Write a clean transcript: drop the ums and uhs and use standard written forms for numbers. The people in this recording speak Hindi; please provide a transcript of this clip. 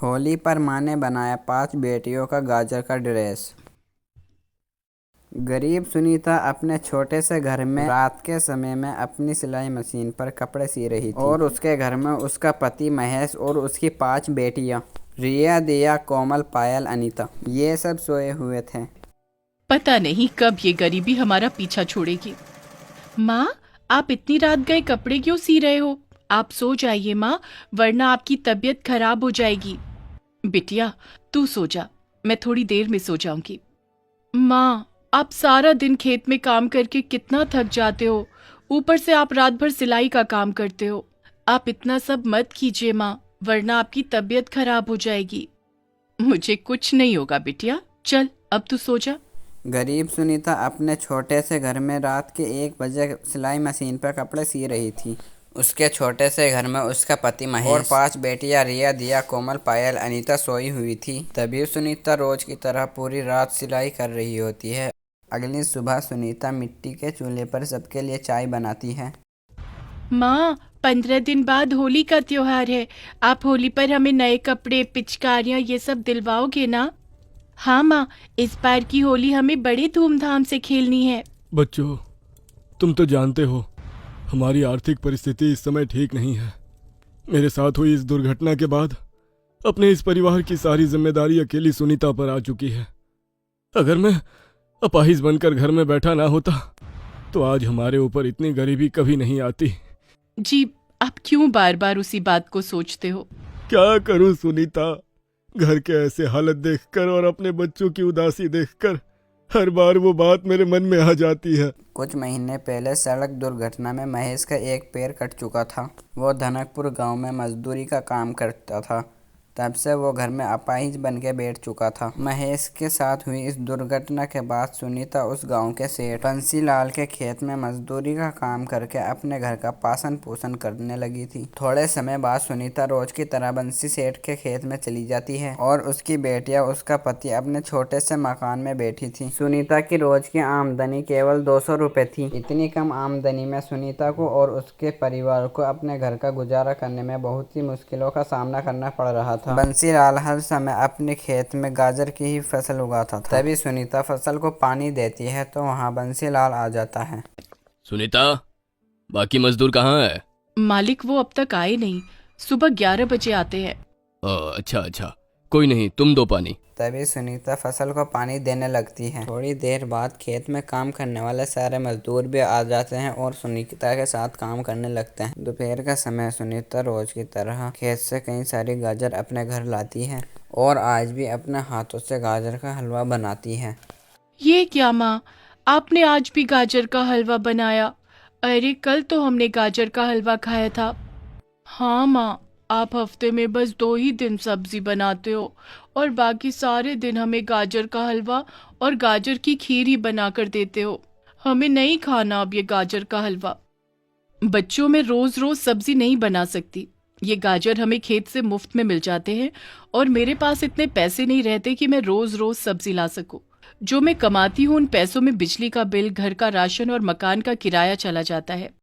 होली पर माँ ने बनाया 5 बेटियों का गाजर का ड्रेस। गरीब सुनीता अपने छोटे से घर में रात के समय में अपनी सिलाई मशीन पर कपड़े सी रही थी और उसके घर में उसका पति महेश और उसकी 5 बेटियां रिया, दिया, कोमल, पायल, अनीता ये सब सोए हुए थे। पता नहीं कब ये गरीबी हमारा पीछा छोड़ेगी। माँ, आप इतनी रात गए कपड़े क्यों सी रहे हो? आप सो जाइए माँ, वरना आपकी तबीयत खराब हो जाएगी। बिटिया, तू सो जा, मैं थोड़ी देर में सो जाऊंगी। माँ, आप सारा दिन खेत में काम करके कितना थक जाते हो, ऊपर से आप रात भर सिलाई का काम करते हो। आप इतना सब मत कीजिए माँ, वरना आपकी तबीयत खराब हो जाएगी। मुझे कुछ नहीं होगा बिटिया, चल अब तू सो जा। गरीब सुनीता अपने छोटे से घर में रात के 1 बजे सिलाई मशीन पर कपड़े सी रही थी। उसके छोटे से घर में उसका पति महेश और 5 बेटियां रिया, दिया, कोमल, पायल, अनीता सोई हुई थी। तभी सुनीता रोज की तरह पूरी रात सिलाई कर रही होती है। अगली सुबह सुनीता मिट्टी के चूल्हे पर सबके लिए चाय बनाती है। माँ, 15 दिन बाद होली का त्योहार है। आप होली पर हमें नए कपड़े, पिचकारियाँ ये सब दिलवाओगे ना? हाँ माँ, इस बार की होली हमें बड़े धूमधाम से खेलनी है। बच्चों, तुम तो जानते हो हमारी आर्थिक परिस्थिति इस समय ठीक नहीं है। मेरे साथ हुई इस दुर्घटना के बाद अपने इस परिवार की सारी जिम्मेदारी अकेली सुनीता पर आ चुकी है। अगर मैं अपाहिज बनकर घर में बैठा ना होता तो आज हमारे ऊपर इतनी गरीबी कभी नहीं आती। जी, आप क्यों बार बार उसी बात को सोचते हो? क्या करूं सुनीता, घर के ऐसे हालत देखकर और अपने बच्चों की उदासी देखकर हर बार वो बात मेरे मन में आ जाती है। कुछ महीने पहले सड़क दुर्घटना में महेश का एक पैर कट चुका था। वो धनकपुर गांव में मजदूरी का काम करता था। तब से वो घर में अपाहिज बन के बैठ चुका था। महेश के साथ हुई इस दुर्घटना के बाद सुनीता उस गांव के सेठ बंसीलाल के खेत में मजदूरी का काम करके अपने घर का पालन पोषण करने लगी थी। थोड़े समय बाद सुनीता रोज की तरह बंसी सेठ के खेत में चली जाती है और उसकी बेटियां, उसका पति अपने छोटे से मकान में बैठी थी। सुनीता की रोज की आमदनी केवल 200 रुपए थी। इतनी कम आमदनी में सुनीता को और उसके परिवार को अपने घर का गुजारा करने में बहुत सी मुश्किलों का सामना करना पड़ रहा था। बंसीलाल हर समय अपने खेत में गाजर की ही फसल उगाता था। तभी सुनीता फसल को पानी देती है तो वहाँ बंसीलाल आ जाता है। सुनीता, बाकी मजदूर कहाँ है? मालिक, वो अब तक आए नहीं। सुबह 11 बजे आते हैं। अच्छा, कोई नहीं, तुम दो पानी। तभी सुनीता फसल को पानी देने लगती है। थोड़ी देर बाद खेत में काम करने वाले सारे मजदूर भी आ जाते हैं और सुनीता के साथ काम करने लगते हैं। दोपहर का समय सुनीता रोज की तरह खेत से कई सारी गाजर अपने घर लाती है और आज भी अपने हाथों से गाजर का हलवा बनाती है। ये क्या माँ, आपने आज भी गाजर का हलवा बनाया? अरे, कल तो हमने गाजर का हलवा खाया था। हाँ माँ, आप हफ्ते में बस 2 ही दिन सब्जी बनाते हो और बाकी सारे दिन हमें गाजर का हलवा और गाजर की खीर ही बना कर देते हो। हमें नहीं खाना अब ये गाजर का हलवा। बच्चों, में रोज रोज सब्जी नहीं बना सकती। ये गाजर हमें खेत से मुफ्त में मिल जाते हैं और मेरे पास इतने पैसे नहीं रहते कि मैं रोज रोज सब्जी ला सकूं। जो मैं कमाती हूँ उन पैसों में बिजली का बिल, घर का राशन और मकान का किराया चला जाता है।